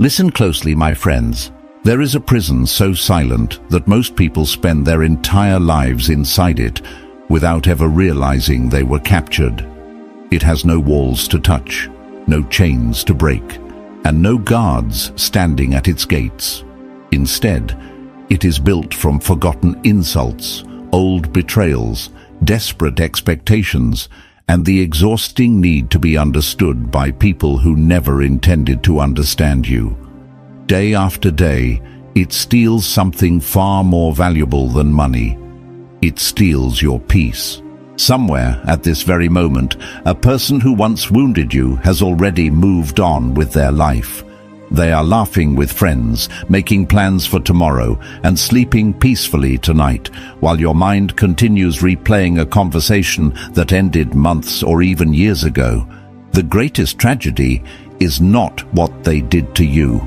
Listen closely, my friends. There is a prison so silent that most people spend their entire lives inside it without ever realizing they were captured. It has no walls to touch, no chains to break, and no guards standing at its gates. Instead, it is built from forgotten insults, old betrayals, desperate expectations, and the exhausting need to be understood by people who never intended to understand you. Day after day, it steals something far more valuable than money. It steals your peace. Somewhere at this very moment, a person who once wounded you has already moved on with their life. They are laughing with friends, making plans for tomorrow, and sleeping peacefully tonight, while your mind continues replaying a conversation that ended months or even years ago. The greatest tragedy is not what they did to you.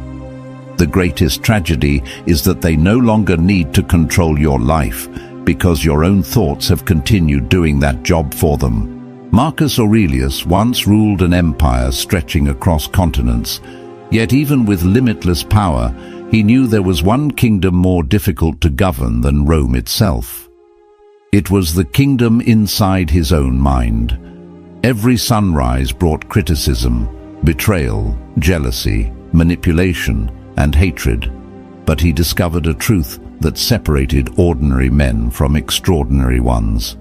The greatest tragedy is that they no longer need to control your life, because your own thoughts have continued doing that job for them. Marcus Aurelius once ruled an empire stretching across continents. Yet even with limitless power, he knew there was one kingdom more difficult to govern than Rome itself. It was the kingdom inside his own mind. Every sunrise brought criticism, betrayal, jealousy, manipulation, and hatred. But he discovered a truth that separated ordinary men from extraordinary ones.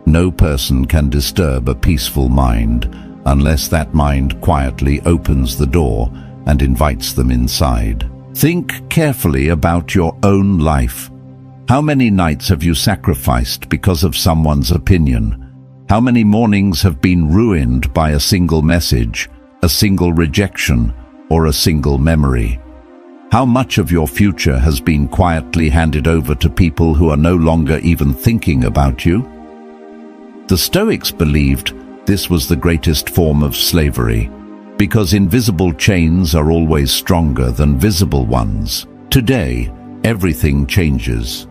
No person can disturb a peaceful mind unless that mind quietly opens the door and invites them inside. Think carefully about your own life. How many nights have you sacrificed because of someone's opinion? How many mornings have been ruined by a single message, a single rejection, or a single memory? How much of your future has been quietly handed over to people who are no longer even thinking about you? The Stoics believed this was the greatest form of slavery, because invisible chains are always stronger than visible ones. Today, everything changes.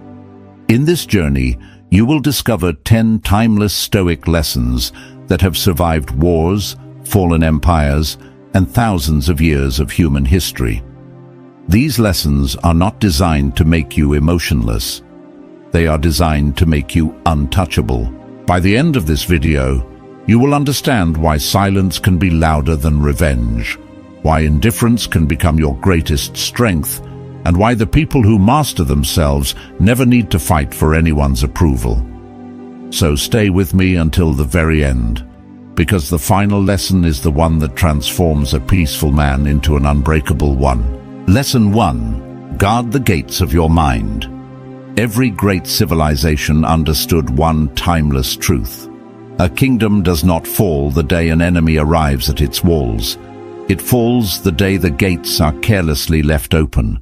In this journey, you will discover 10 timeless Stoic lessons that have survived wars, fallen empires, and thousands of years of human history. These lessons are not designed to make you emotionless. They are designed to make you untouchable. By the end of this video, you will understand why silence can be louder than revenge, why indifference can become your greatest strength, and why the people who master themselves never need to fight for anyone's approval. So stay with me until the very end, because the final lesson is the one that transforms a peaceful man into an unbreakable one. Lesson 1. Guard the gates of your mind. Every great civilization understood one timeless truth. A kingdom does not fall the day an enemy arrives at its walls. It falls the day the gates are carelessly left open.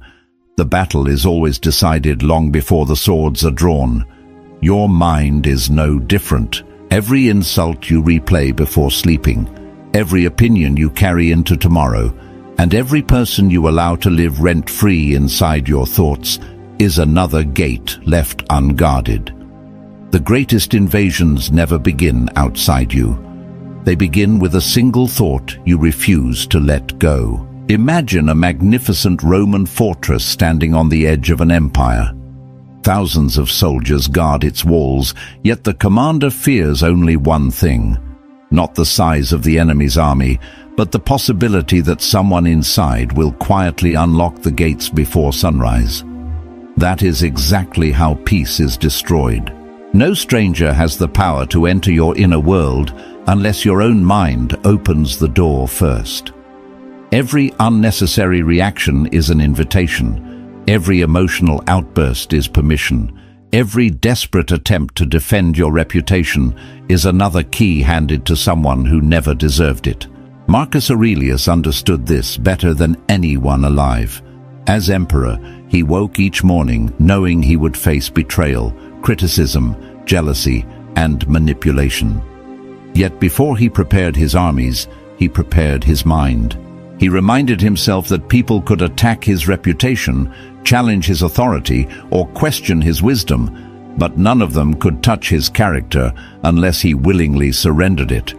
The battle is always decided long before the swords are drawn. Your mind is no different. Every insult you replay before sleeping, every opinion you carry into tomorrow, and every person you allow to live rent-free inside your thoughts is another gate left unguarded. The greatest invasions never begin outside you. They begin with a single thought you refuse to let go. Imagine a magnificent Roman fortress standing on the edge of an empire. Thousands of soldiers guard its walls, yet the commander fears only one thing. Not the size of the enemy's army, but the possibility that someone inside will quietly unlock the gates before sunrise. That is exactly how peace is destroyed. No stranger has the power to enter your inner world unless your own mind opens the door first. Every unnecessary reaction is an invitation. Every emotional outburst is permission. Every desperate attempt to defend your reputation is another key handed to someone who never deserved it. Marcus Aurelius understood this better than anyone alive. As emperor, he woke each morning knowing he would face betrayal, criticism, jealousy, and manipulation. Yet before he prepared his armies, he prepared his mind. He reminded himself that people could attack his reputation, challenge his authority, or question his wisdom, but none of them could touch his character unless he willingly surrendered it.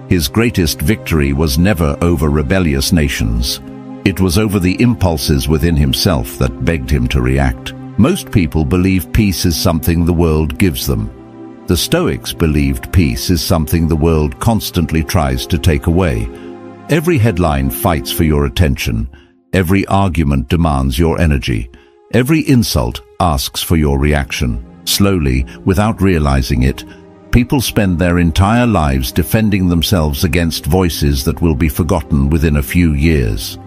His greatest victory was never over rebellious nations. It was over the impulses within himself that begged him to react. Most people believe peace is something the world gives them. The Stoics believed peace is something the world constantly tries to take away. Every headline fights for your attention. Every argument demands your energy. Every insult asks for your reaction. Slowly, without realizing it, people spend their entire lives defending themselves against voices that will be forgotten within a few years.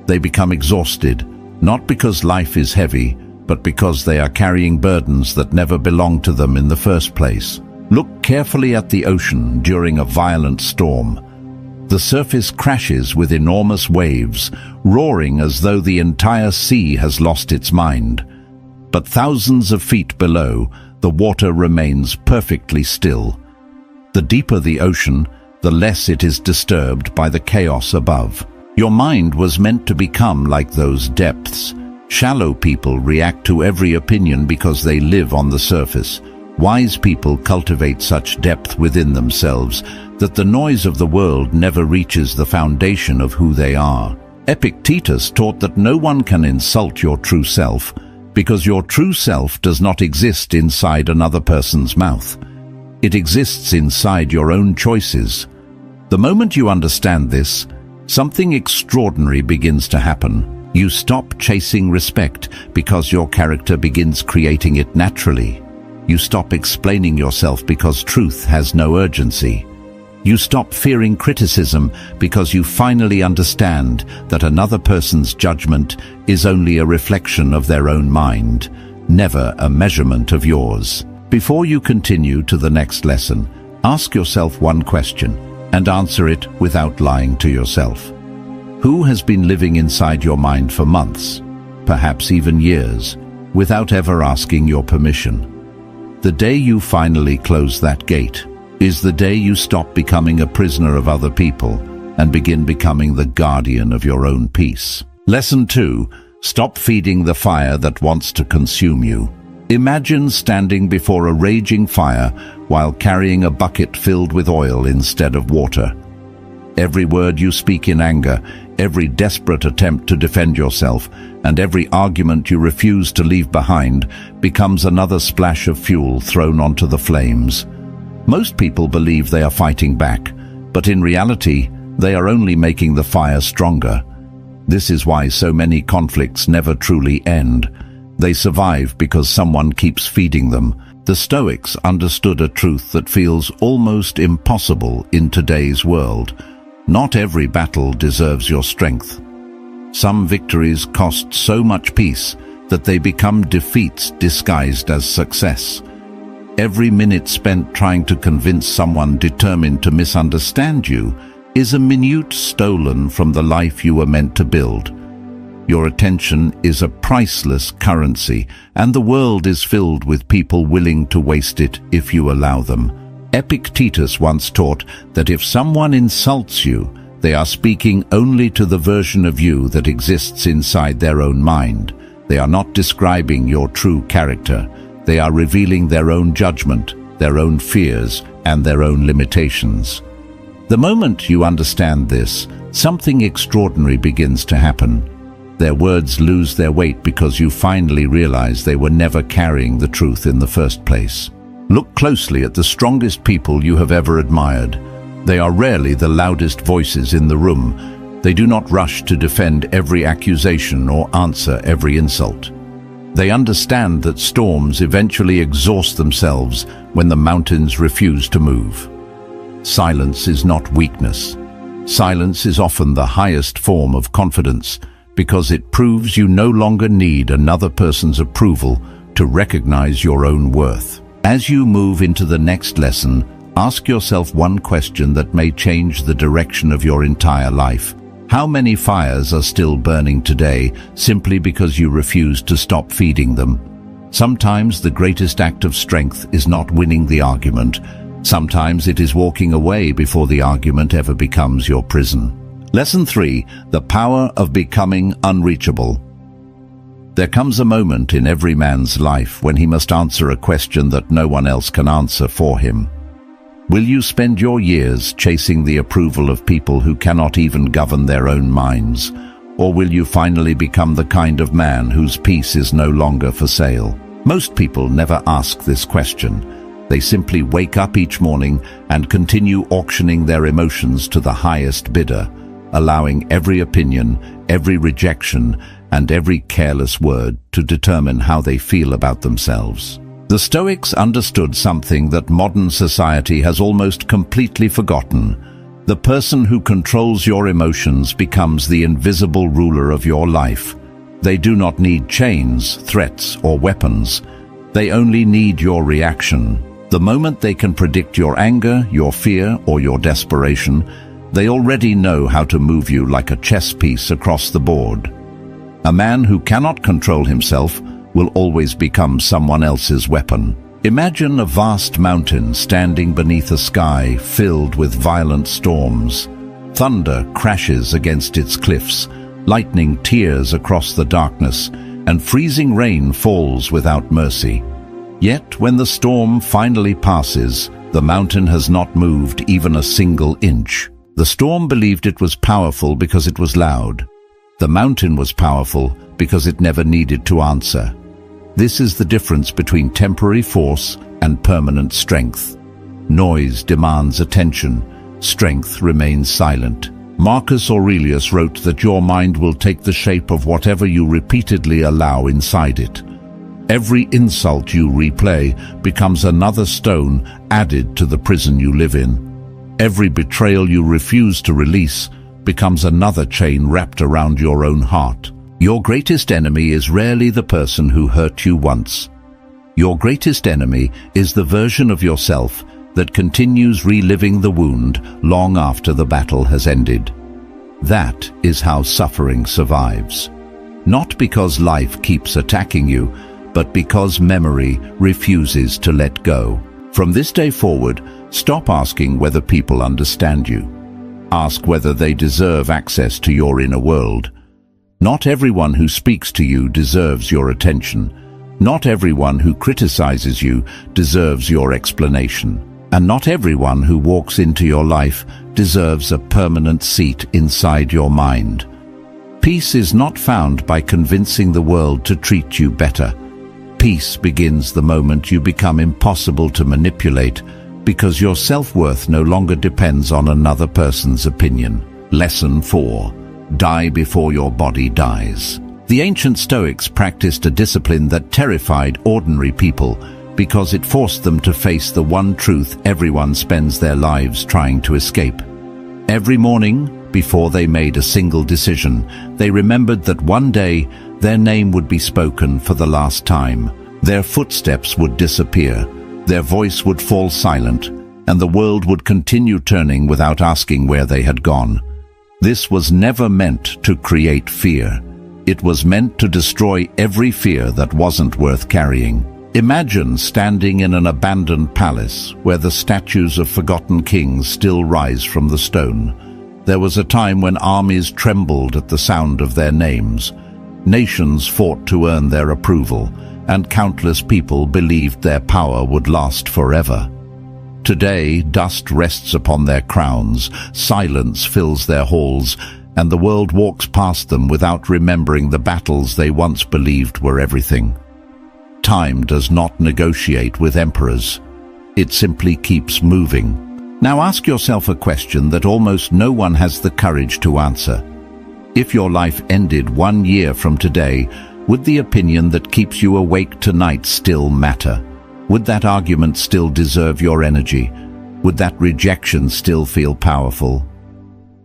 They become exhausted, not because life is heavy, but because they are carrying burdens that never belonged to them in the first place. Look carefully at the ocean during a violent storm. The surface crashes with enormous waves, roaring as though the entire sea has lost its mind. But thousands of feet below, the water remains perfectly still. The deeper the ocean, the less it is disturbed by the chaos above. Your mind was meant to become like those depths. Shallow people react to every opinion because they live on the surface. Wise people cultivate such depth within themselves that the noise of the world never reaches the foundation of who they are. Epictetus taught that no one can insult your true self, because your true self does not exist inside another person's mouth. It exists inside your own choices. The moment you understand this, something extraordinary begins to happen. You stop chasing respect because your character begins creating it naturally. You stop explaining yourself because truth has no urgency. You stop fearing criticism because you finally understand that another person's judgment is only a reflection of their own mind, never a measurement of yours. Before you continue to the next lesson, ask yourself one question and answer it without lying to yourself. Who has been living inside your mind for months, perhaps even years, without ever asking your permission? The day you finally close that gate is the day you stop becoming a prisoner of other people and begin becoming the guardian of your own peace. Lesson 2. Stop feeding the fire that wants to consume you. Imagine standing before a raging fire while carrying a bucket filled with oil instead of water. Every word you speak in anger, every desperate attempt to defend yourself, and every argument you refuse to leave behind becomes another splash of fuel thrown onto the flames. Most people believe they are fighting back, but in reality, they are only making the fire stronger. This is why so many conflicts never truly end. They survive because someone keeps feeding them. The Stoics understood a truth that feels almost impossible in today's world. Not every battle deserves your strength. Some victories cost so much peace that they become defeats disguised as success. Every minute spent trying to convince someone determined to misunderstand you is a minute stolen from the life you were meant to build. Your attention is a priceless currency, and the world is filled with people willing to waste it if you allow them. Epictetus once taught that if someone insults you, they are speaking only to the version of you that exists inside their own mind. They are not describing your true character. They are revealing their own judgment, their own fears, and their own limitations. The moment you understand this, something extraordinary begins to happen. Their words lose their weight because you finally realize they were never carrying the truth in the first place. Look closely at the strongest people you have ever admired. They are rarely the loudest voices in the room. They do not rush to defend every accusation or answer every insult. They understand that storms eventually exhaust themselves when the mountains refuse to move. Silence is not weakness. Silence is often the highest form of confidence because it proves you no longer need another person's approval to recognize your own worth. As you move into the next lesson, ask yourself one question that may change the direction of your entire life. How many fires are still burning today simply because you refuse to stop feeding them? Sometimes the greatest act of strength is not winning the argument. Sometimes it is walking away before the argument ever becomes your prison. Lesson 3. The power of becoming unreachable. There comes a moment in every man's life when he must answer a question that no one else can answer for him. Will you spend your years chasing the approval of people who cannot even govern their own minds? Or will you finally become the kind of man whose peace is no longer for sale? Most people never ask this question. They simply wake up each morning and continue auctioning their emotions to the highest bidder, allowing every opinion, every rejection, and every careless word to determine how they feel about themselves. The Stoics understood something that modern society has almost completely forgotten. The person who controls your emotions becomes the invisible ruler of your life. They do not need chains, threats, or weapons. They only need your reaction. The moment they can predict your anger, your fear, or your desperation, they already know how to move you like a chess piece across the board. A man who cannot control himself will always become someone else's weapon. Imagine a vast mountain standing beneath a sky filled with violent storms. Thunder crashes against its cliffs, lightning tears across the darkness, and freezing rain falls without mercy. Yet when the storm finally passes, the mountain has not moved even a single inch. The storm believed it was powerful because it was loud. The mountain was powerful because it never needed to answer. This is the difference between temporary force and permanent strength. Noise demands attention. Strength remains silent. Marcus Aurelius wrote that your mind will take the shape of whatever you repeatedly allow inside it. Every insult you replay becomes another stone added to the prison you live in. Every betrayal you refuse to release becomes another chain wrapped around your own heart. Your greatest enemy is rarely the person who hurt you once. Your greatest enemy is the version of yourself that continues reliving the wound long after the battle has ended. That is how suffering survives. Not because life keeps attacking you, but because memory refuses to let go. From this day forward, stop asking whether people understand you. Ask whether they deserve access to your inner world. Not everyone who speaks to you deserves your attention. Not everyone who criticizes you deserves your explanation. And not everyone who walks into your life deserves a permanent seat inside your mind. Peace is not found by convincing the world to treat you better. Peace begins the moment you become impossible to manipulate because your self-worth no longer depends on another person's opinion. Lesson 4. Die before your body dies. The ancient Stoics practiced a discipline that terrified ordinary people because it forced them to face the one truth everyone spends their lives trying to escape. Every morning, before they made a single decision, they remembered that one day their name would be spoken for the last time. Their footsteps would disappear, their voice would fall silent, and the world would continue turning without asking where they had gone. This was never meant to create fear. It was meant to destroy every fear that wasn't worth carrying. Imagine standing in an abandoned palace where the statues of forgotten kings still rise from the stone. There was a time when armies trembled at the sound of their names. Nations fought to earn their approval, and countless people believed their power would last forever. Today, dust rests upon their crowns, silence fills their halls, and the world walks past them without remembering the battles they once believed were everything. Time does not negotiate with emperors. It simply keeps moving. Now ask yourself a question that almost no one has the courage to answer. If your life ended 1 year from today, would the opinion that keeps you awake tonight still matter? Would that argument still deserve your energy? Would that rejection still feel powerful?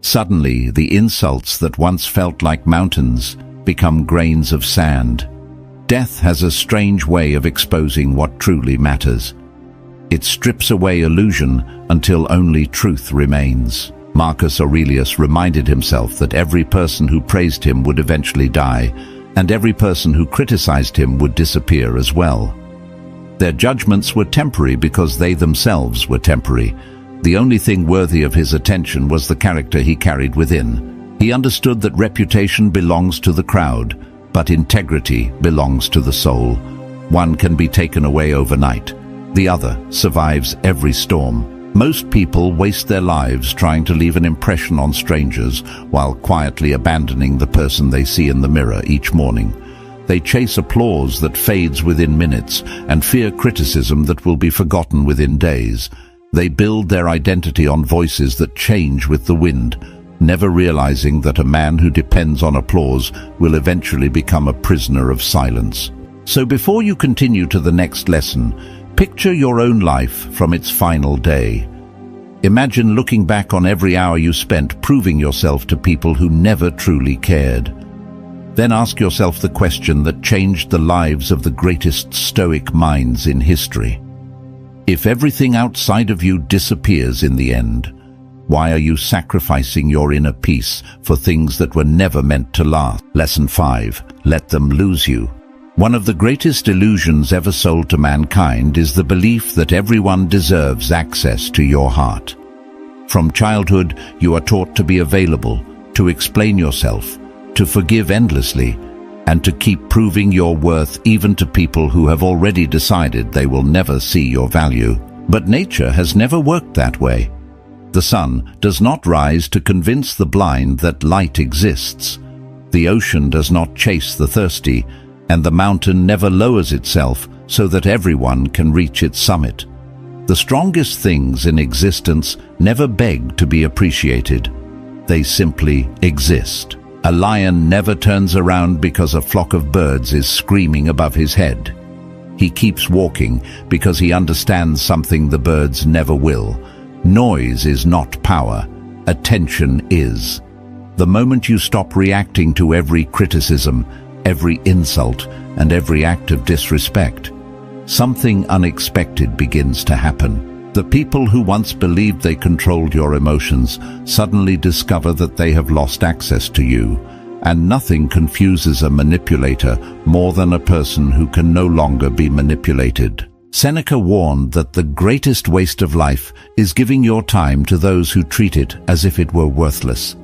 Suddenly, the insults that once felt like mountains become grains of sand. Death has a strange way of exposing what truly matters. It strips away illusion until only truth remains. Marcus Aurelius reminded himself that every person who praised him would eventually die, and every person who criticized him would disappear as well. Their judgments were temporary because they themselves were temporary. The only thing worthy of his attention was the character he carried within. He understood that reputation belongs to the crowd, but integrity belongs to the soul. One can be taken away overnight. The other survives every storm. Most people waste their lives trying to leave an impression on strangers while quietly abandoning the person they see in the mirror each morning. They chase applause that fades within minutes and fear criticism that will be forgotten within days. They build their identity on voices that change with the wind, never realizing that a man who depends on applause will eventually become a prisoner of silence. So before you continue to the next lesson, picture your own life from its final day. Imagine looking back on every hour you spent proving yourself to people who never truly cared. Then ask yourself the question that changed the lives of the greatest Stoic minds in history. If everything outside of you disappears in the end, why are you sacrificing your inner peace for things that were never meant to last? Lesson 5. Let them lose you. One of the greatest illusions ever sold to mankind is the belief that everyone deserves access to your heart. From childhood, you are taught to be available, to explain yourself, to forgive endlessly, and to keep proving your worth even to people who have already decided they will never see your value. But nature has never worked that way. The sun does not rise to convince the blind that light exists. The ocean does not chase the thirsty, and the mountain never lowers itself so that everyone can reach its summit. The strongest things in existence never beg to be appreciated. They simply exist. A lion never turns around because a flock of birds is screaming above his head. He keeps walking because he understands something the birds never will. Noise is not power. Attention is. The moment you stop reacting to every criticism, every insult, and every act of disrespect, something unexpected begins to happen. The people who once believed they controlled your emotions suddenly discover that they have lost access to you, and nothing confuses a manipulator more than a person who can no longer be manipulated. Seneca warned that the greatest waste of life is giving your time to those who treat it as if it were worthless.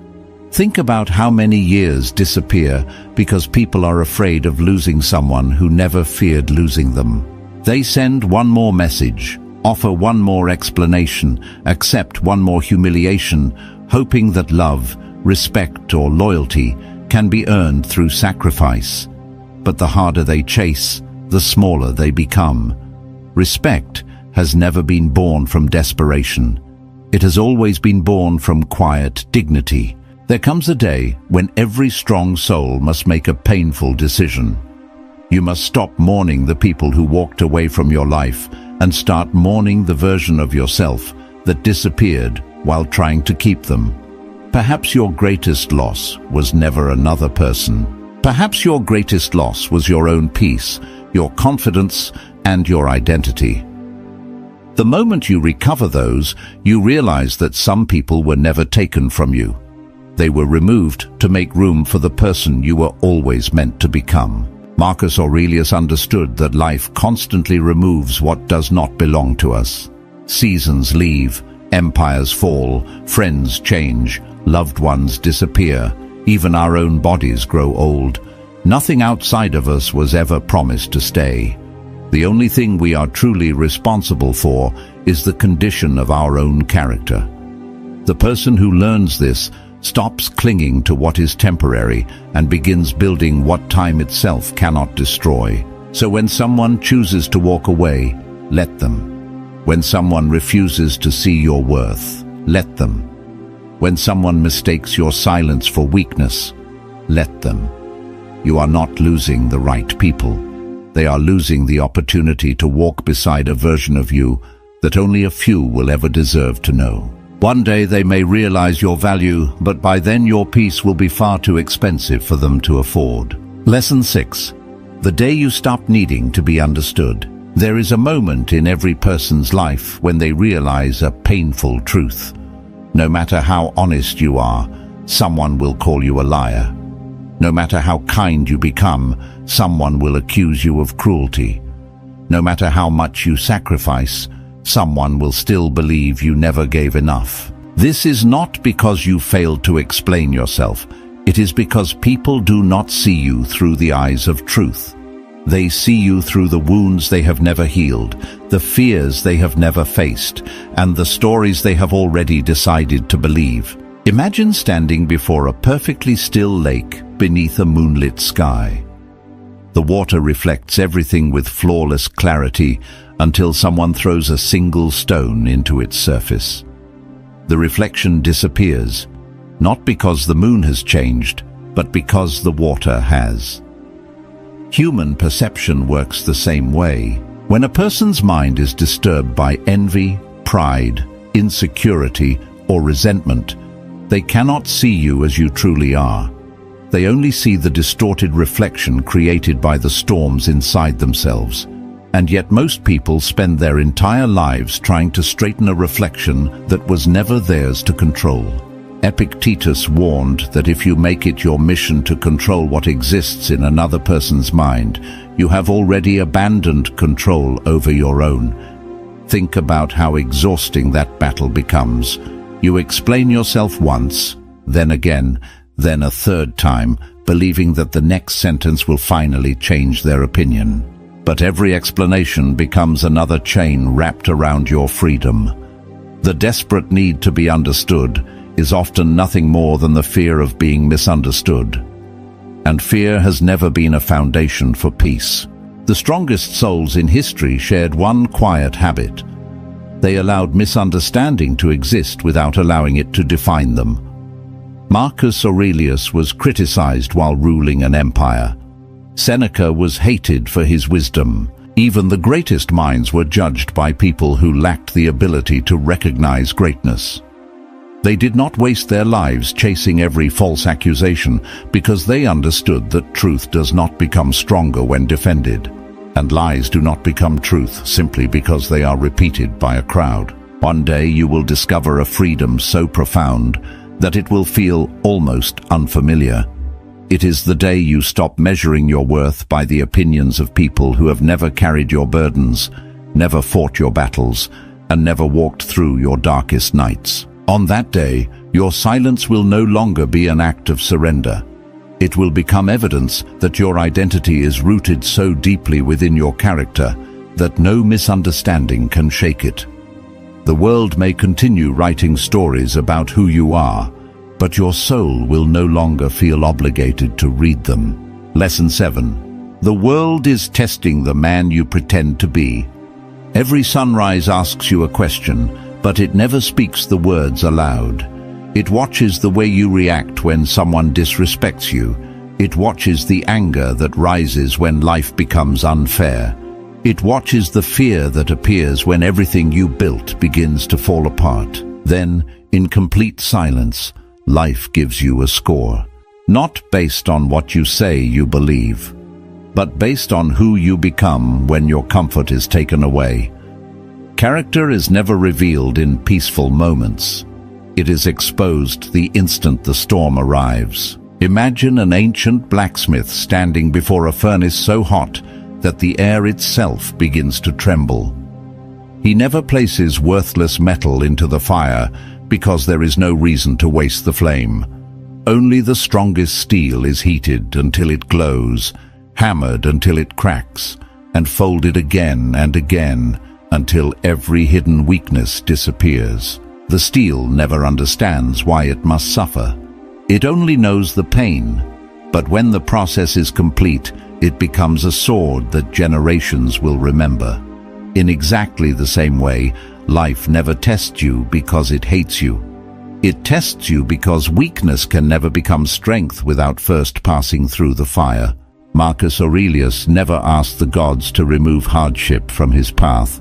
Think about how many years disappear because people are afraid of losing someone who never feared losing them. They send one more message, offer one more explanation, accept one more humiliation, hoping that love, respect, or loyalty can be earned through sacrifice. But the harder they chase, the smaller they become. Respect has never been born from desperation. It has always been born from quiet dignity. There comes a day when every strong soul must make a painful decision. You must stop mourning the people who walked away from your life and start mourning the version of yourself that disappeared while trying to keep them. Perhaps your greatest loss was never another person. Perhaps your greatest loss was your own peace, your confidence, and your identity. The moment you recover those, you realize that some people were never taken from you. They were removed to make room for the person you were always meant to become. Marcus Aurelius understood that life constantly removes what does not belong to us. Seasons leave, empires fall, friends change, loved ones disappear, even our own bodies grow old. Nothing outside of us was ever promised to stay. The only thing we are truly responsible for is the condition of our own character. The person who learns this stops clinging to what is temporary and begins building what time itself cannot destroy. So when someone chooses to walk away, let them. When someone refuses to see your worth, let them. When someone mistakes your silence for weakness, let them. You are not losing the right people. They are losing the opportunity to walk beside a version of you that only a few will ever deserve to know. One day they may realize your value, but by then your peace will be far too expensive for them to afford. Lesson 6. The day you stop needing to be understood. There is a moment in every person's life when they realize a painful truth. No matter how honest you are, someone will call you a liar. No matter how kind you become, someone will accuse you of cruelty. No matter how much you sacrifice, someone will still believe you never gave enough. This is not because you failed to explain yourself. It is because people do not see you through the eyes of truth. They see you through the wounds they have never healed, the fears they have never faced, and the stories they have already decided to believe. Imagine standing before a perfectly still lake beneath a moonlit sky. The water reflects everything with flawless clarity until someone throws a single stone into its surface. The reflection disappears, not because the moon has changed, but because the water has. Human perception works the same way. When a person's mind is disturbed by envy, pride, insecurity, or resentment, they cannot see you as you truly are. They only see the distorted reflection created by the storms inside themselves. And yet most people spend their entire lives trying to straighten a reflection that was never theirs to control. Epictetus warned that if you make it your mission to control what exists in another person's mind, you have already abandoned control over your own. Think about how exhausting that battle becomes. You explain yourself once, then again, then a third time, believing that the next sentence will finally change their opinion. But every explanation becomes another chain wrapped around your freedom. The desperate need to be understood is often nothing more than the fear of being misunderstood. And fear has never been a foundation for peace. The strongest souls in history shared one quiet habit. They allowed misunderstanding to exist without allowing it to define them. Marcus Aurelius was criticized while ruling an empire. Seneca was hated for his wisdom. Even the greatest minds were judged by people who lacked the ability to recognize greatness. They did not waste their lives chasing every false accusation because they understood that truth does not become stronger when defended, and lies do not become truth simply because they are repeated by a crowd. One day you will discover a freedom so profound that it will feel almost unfamiliar. It is the day you stop measuring your worth by the opinions of people who have never carried your burdens, never fought your battles, and never walked through your darkest nights. On that day, your silence will no longer be an act of surrender. It will become evidence that your identity is rooted so deeply within your character that no misunderstanding can shake it. The world may continue writing stories about who you are, but your soul will no longer feel obligated to read them. Lesson 7. The world is testing the man you pretend to be. Every sunrise asks you a question, but it never speaks the words aloud. It watches the way you react when someone disrespects you. It watches the anger that rises when life becomes unfair. It watches the fear that appears when everything you built begins to fall apart. Then, in complete silence, life gives you a score. Not based on what you say you believe, but based on who you become when your comfort is taken away. Character is never revealed in peaceful moments. It is exposed the instant the storm arrives. Imagine an ancient blacksmith standing before a furnace so hot that the air itself begins to tremble. He never places worthless metal into the fire because there is no reason to waste the flame. Only the strongest steel is heated until it glows, hammered until it cracks, and folded again and again until every hidden weakness disappears. The steel never understands why it must suffer. It only knows the pain, but when the process is complete, it becomes a sword that generations will remember. In exactly the same way, life never tests you because it hates you. It tests you because weakness can never become strength without first passing through the fire. Marcus Aurelius never asked the gods to remove hardship from his path.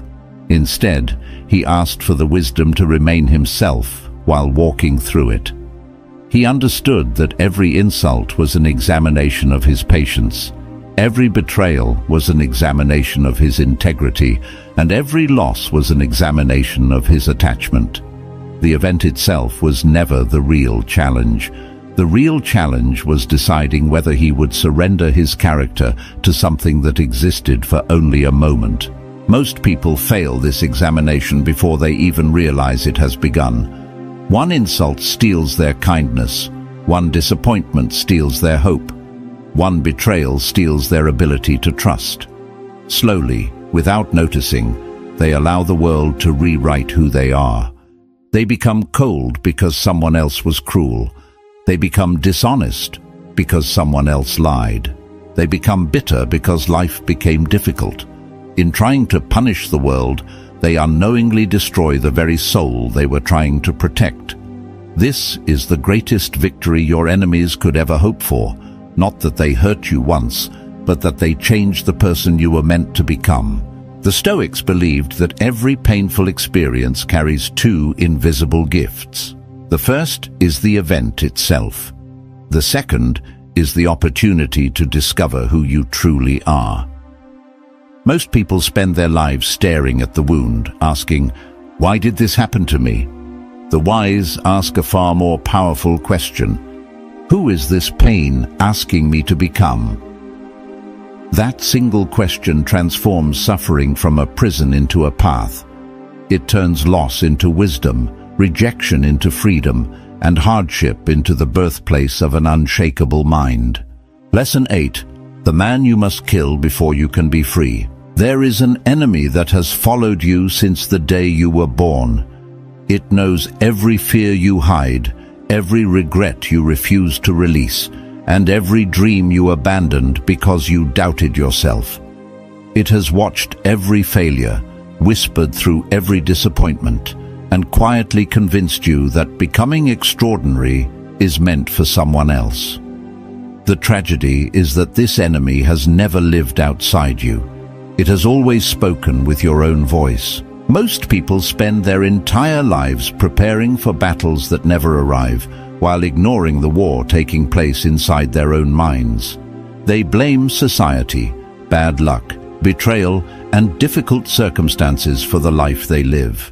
Instead, he asked for the wisdom to remain himself while walking through it. He understood that every insult was an examination of his patience. Every betrayal was an examination of his integrity, and every loss was an examination of his attachment. The event itself was never the real challenge. The real challenge was deciding whether he would surrender his character to something that existed for only a moment. Most people fail this examination before they even realize it has begun. One insult steals their kindness. One disappointment steals their hope. One betrayal steals their ability to trust. Slowly, without noticing, they allow the world to rewrite who they are. They become cold because someone else was cruel. They become dishonest because someone else lied. They become bitter because life became difficult. In trying to punish the world, they unknowingly destroy the very soul they were trying to protect. This is the greatest victory your enemies could ever hope for. Not that they hurt you once, but that they changed the person you were meant to become. The Stoics believed that every painful experience carries two invisible gifts. The first is the event itself. The second is the opportunity to discover who you truly are. Most people spend their lives staring at the wound, asking, "Why did this happen to me?" The wise ask a far more powerful question: who is this pain asking me to become? That single question transforms suffering from a prison into a path. It turns loss into wisdom, rejection into freedom, and hardship into the birthplace of an unshakable mind. Lesson 8. The man you must kill before you can be free. There is an enemy that has followed you since the day you were born. It knows every fear you hide, every regret you refuse to release, and every dream you abandoned because you doubted yourself. It has watched every failure, whispered through every disappointment, and quietly convinced you that becoming extraordinary is meant for someone else. The tragedy is that this enemy has never lived outside you. It has always spoken with your own voice. Most people spend their entire lives preparing for battles that never arrive, while ignoring the war taking place inside their own minds. They blame society, bad luck, betrayal, and difficult circumstances for the life they live.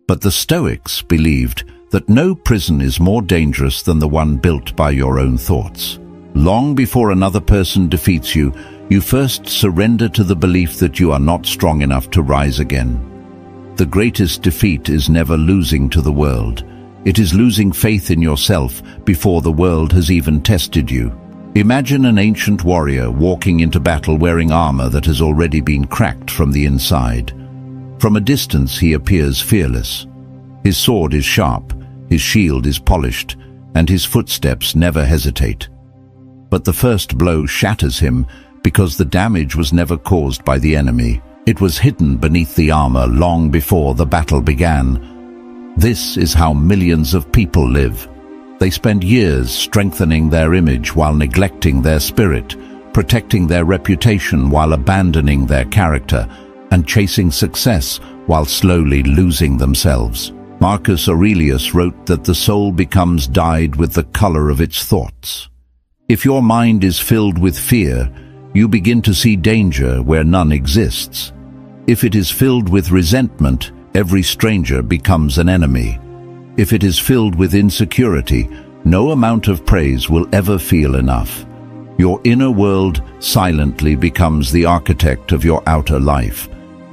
But the Stoics believed that no prison is more dangerous than the one built by your own thoughts. Long before another person defeats you, you first surrender to the belief that you are not strong enough to rise again. The greatest defeat is never losing to the world. It is losing faith in yourself before the world has even tested you. Imagine an ancient warrior walking into battle wearing armor that has already been cracked from the inside. From a distance he appears fearless. His sword is sharp, his shield is polished, and his footsteps never hesitate. But the first blow shatters him because the damage was never caused by the enemy. It was hidden beneath the armor long before the battle began. This is how millions of people live. They spend years strengthening their image while neglecting their spirit, protecting their reputation while abandoning their character, and chasing success while slowly losing themselves. Marcus Aurelius wrote that the soul becomes dyed with the color of its thoughts. If your mind is filled with fear, you begin to see danger where none exists. If it is filled with resentment, every stranger becomes an enemy. If it is filled with insecurity, no amount of praise will ever feel enough. Your inner world silently becomes the architect of your outer life.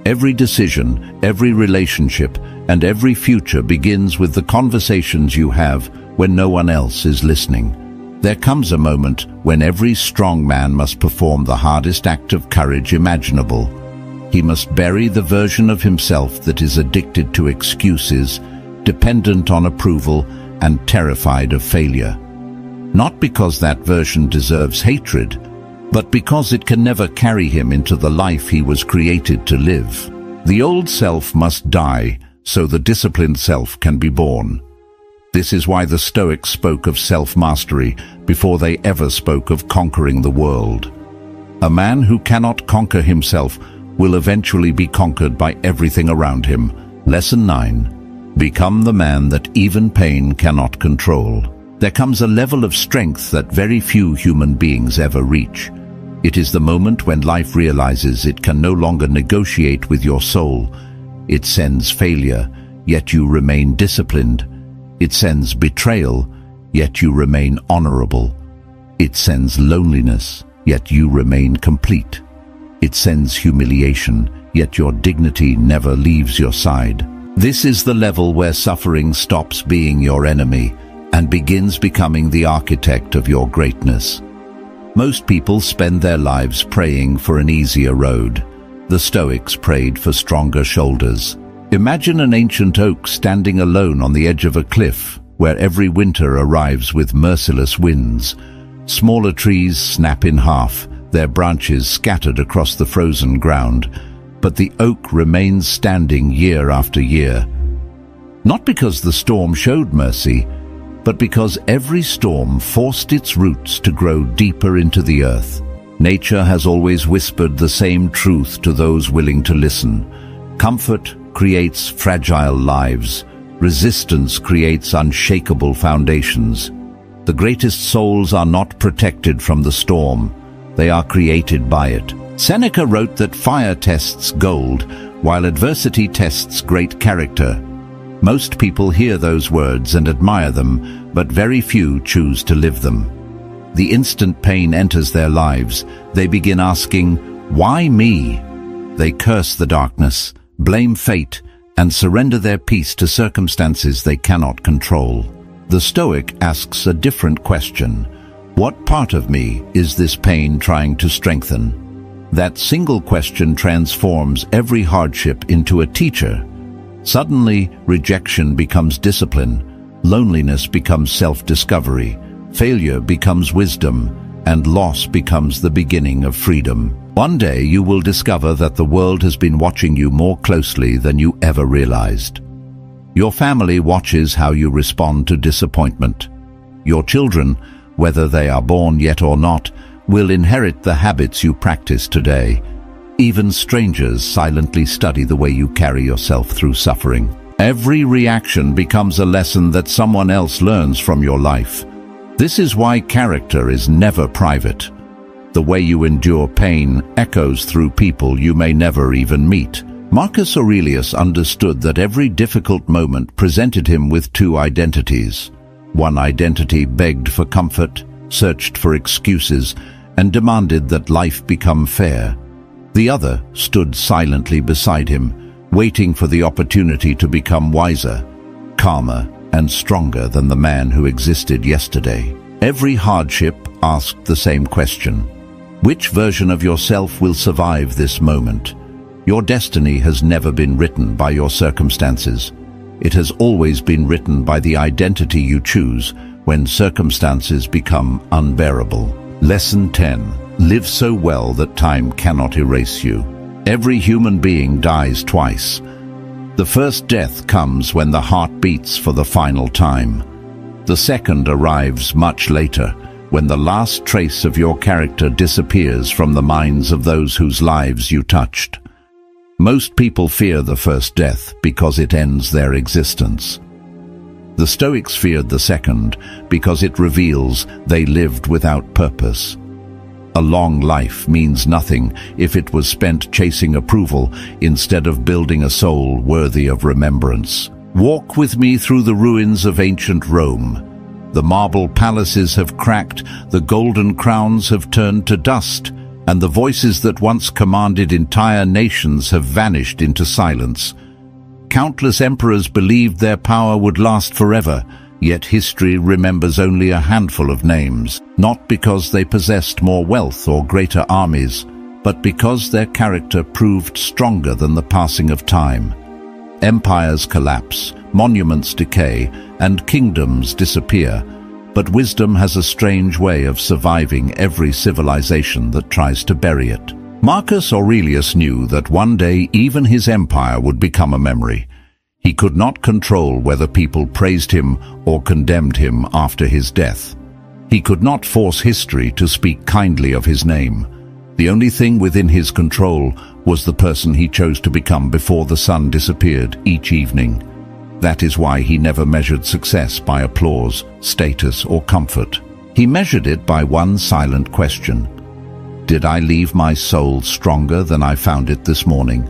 Every decision, every relationship, and every future begins with the conversations you have when no one else is listening. There comes a moment when every strong man must perform the hardest act of courage imaginable. He must bury the version of himself that is addicted to excuses, dependent on approval, and terrified of failure. Not because that version deserves hatred, but because it can never carry him into the life he was created to live. The old self must die so the disciplined self can be born. This is why the Stoics spoke of self-mastery before they ever spoke of conquering the world. A man who cannot conquer himself will eventually be conquered by everything around him. Lesson 9. Become the man that even pain cannot control. There comes a level of strength that very few human beings ever reach. It is the moment when life realizes it can no longer negotiate with your soul. It sends failure, yet you remain disciplined. It sends betrayal, yet you remain honorable. It sends loneliness, yet you remain complete. It sends humiliation, yet your dignity never leaves your side. This is the level where suffering stops being your enemy and begins becoming the architect of your greatness. Most people spend their lives praying for an easier road. The Stoics prayed for stronger shoulders. Imagine an ancient oak standing alone on the edge of a cliff, where every winter arrives with merciless winds. Smaller trees snap in half, their branches scattered across the frozen ground, but the oak remains standing year after year. Not because the storm showed mercy, but because every storm forced its roots to grow deeper into the earth. Nature has always whispered the same truth to those willing to listen. Comfort creates fragile lives. Resistance creates unshakable foundations. The greatest souls are not protected from the storm. They are created by it. Seneca wrote that fire tests gold, while adversity tests great character. Most people hear those words and admire them, but very few choose to live them. The instant pain enters their lives, they begin asking, "Why me?" They curse the darkness, blame fate, and surrender their peace to circumstances they cannot control. The Stoic asks a different question. What part of me is this pain trying to strengthen? That single question transforms every hardship into a teacher. Suddenly, rejection becomes discipline, loneliness becomes self-discovery, failure becomes wisdom, and loss becomes the beginning of freedom. One day you will discover that the world has been watching you more closely than you ever realized. Your family watches how you respond to disappointment. Your children, whether they are born yet or not, will inherit the habits you practice today. Even strangers silently study the way you carry yourself through suffering. Every reaction becomes a lesson that someone else learns from your life. This is why character is never private. The way you endure pain echoes through people you may never even meet. Marcus Aurelius understood that every difficult moment presented him with two identities. One identity begged for comfort, searched for excuses, and demanded that life become fair. The other stood silently beside him, waiting for the opportunity to become wiser, calmer, and stronger than the man who existed yesterday. Every hardship asked the same question. Which version of yourself will survive this moment? Your destiny has never been written by your circumstances. It has always been written by the identity you choose when circumstances become unbearable. Lesson 10. Live so well that time cannot erase you. Every human being dies twice. The first death comes when the heart beats for the final time. The second arrives much later, when the last trace of your character disappears from the minds of those whose lives you touched. Most people fear the first death because it ends their existence. The Stoics feared the second because it reveals they lived without purpose. A long life means nothing if it was spent chasing approval instead of building a soul worthy of remembrance. Walk with me through the ruins of ancient Rome. The marble palaces have cracked, the golden crowns have turned to dust, and the voices that once commanded entire nations have vanished into silence. Countless emperors believed their power would last forever, yet history remembers only a handful of names, not because they possessed more wealth or greater armies, but because their character proved stronger than the passing of time. Empires collapse, monuments decay, and kingdoms disappear, but wisdom has a strange way of surviving every civilization that tries to bury it. Marcus Aurelius knew that one day even his empire would become a memory. He could not control whether people praised him or condemned him after his death. He could not force history to speak kindly of his name. The only thing within his control was the person he chose to become before the sun disappeared each evening. That is why he never measured success by applause, status, or comfort. He measured it by one silent question. Did I leave my soul stronger than I found it this morning?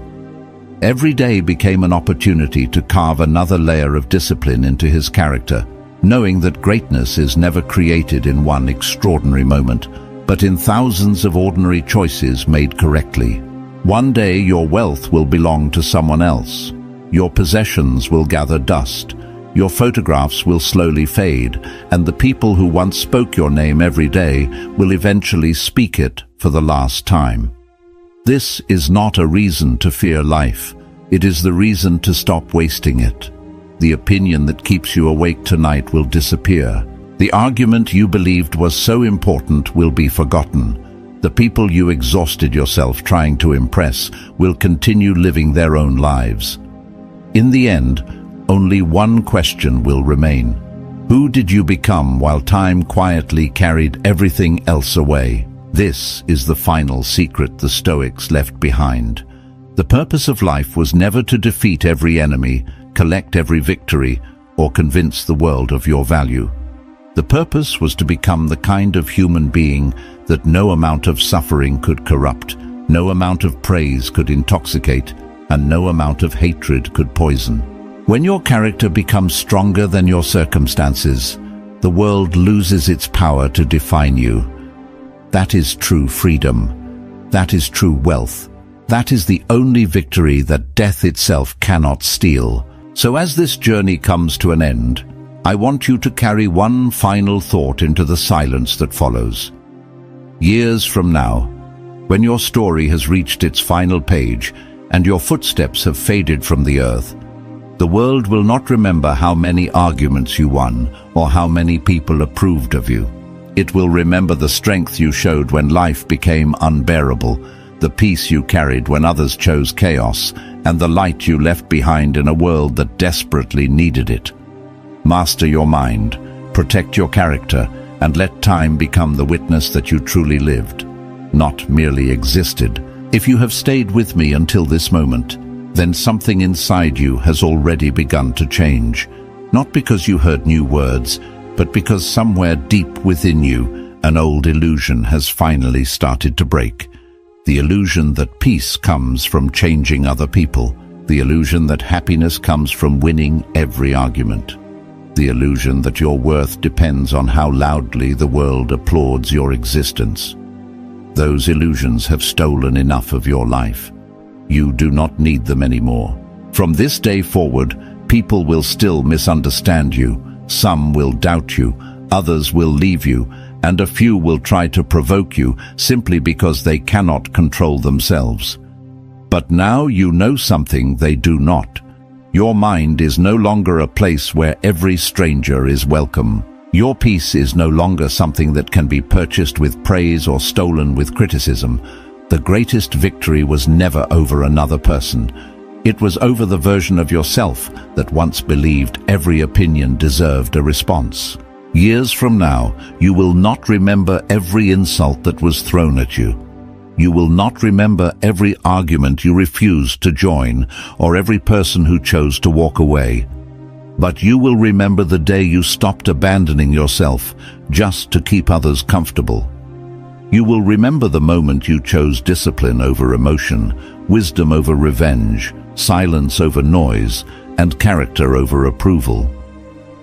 Every day became an opportunity to carve another layer of discipline into his character, knowing that greatness is never created in one extraordinary moment, but in thousands of ordinary choices made correctly. One day your wealth will belong to someone else. Your possessions will gather dust. Your photographs will slowly fade, and the people who once spoke your name every day will eventually speak it for the last time. This is not a reason to fear life. It is the reason to stop wasting it. The opinion that keeps you awake tonight will disappear. The argument you believed was so important will be forgotten. The people you exhausted yourself trying to impress will continue living their own lives. In the end, only one question will remain. Who did you become while time quietly carried everything else away? This is the final secret the Stoics left behind. The purpose of life was never to defeat every enemy, collect every victory, or convince the world of your value. The purpose was to become the kind of human being that no amount of suffering could corrupt, no amount of praise could intoxicate, and no amount of hatred could poison. When your character becomes stronger than your circumstances, the world loses its power to define you. That is true freedom. That is true wealth. That is the only victory that death itself cannot steal. So as this journey comes to an end, I want you to carry one final thought into the silence that follows. Years from now, when your story has reached its final page and your footsteps have faded from the earth, the world will not remember how many arguments you won or how many people approved of you. It will remember the strength you showed when life became unbearable, the peace you carried when others chose chaos, and the light you left behind in a world that desperately needed it. Master your mind, protect your character, and let time become the witness that you truly lived, not merely existed. If you have stayed with me until this moment, then something inside you has already begun to change. Not because you heard new words, but because somewhere deep within you, an old illusion has finally started to break. The illusion that peace comes from changing other people. The illusion that happiness comes from winning every argument. The illusion that your worth depends on how loudly the world applauds your existence. Those illusions have stolen enough of your life. You do not need them anymore. From this day forward, people will still misunderstand you. Some will doubt you, others will leave you, and a few will try to provoke you simply because they cannot control themselves. But now you know something they do not. Your mind is no longer a place where every stranger is welcome. Your peace is no longer something that can be purchased with praise or stolen with criticism. The greatest victory was never over another person. It was over the version of yourself that once believed every opinion deserved a response. Years from now, you will not remember every insult that was thrown at you. You will not remember every argument you refused to join or every person who chose to walk away. But you will remember the day you stopped abandoning yourself just to keep others comfortable. You will remember the moment you chose discipline over emotion, wisdom over revenge, silence over noise, and character over approval.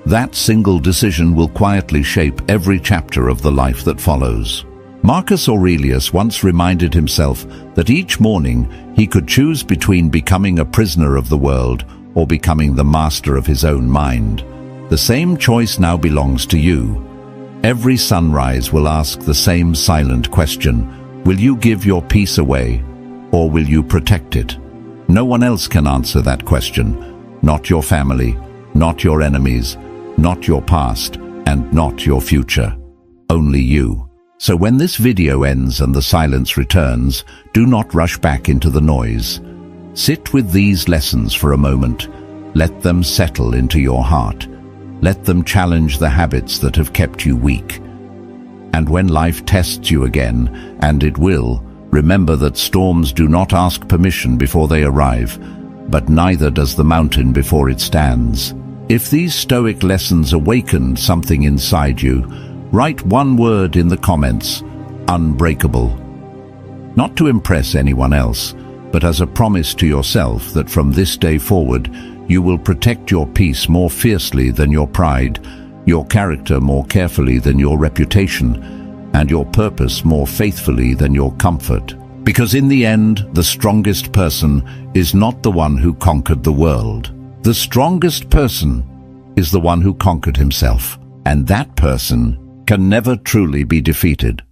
That single decision will quietly shape every chapter of the life that follows. Marcus Aurelius once reminded himself that each morning he could choose between becoming a prisoner of the world or becoming the master of his own mind. The same choice now belongs to you. Every sunrise will ask the same silent question: will you give your peace away, or will you protect it? No one else can answer that question. Not your family, not your enemies, not your past, and not your future. Only you. So when this video ends and the silence returns, do not rush back into the noise. Sit with these lessons for a moment. Let them settle into your heart. Let them challenge the habits that have kept you weak. And when life tests you again, and it will, remember that storms do not ask permission before they arrive, but neither does the mountain before it stands. If these Stoic lessons awakened something inside you, write one word in the comments: unbreakable. Not to impress anyone else, but as a promise to yourself that from this day forward, you will protect your peace more fiercely than your pride, your character more carefully than your reputation, and your purpose more faithfully than your comfort. Because in the end, the strongest person is not the one who conquered the world. The strongest person is the one who conquered himself, and that person can never truly be defeated.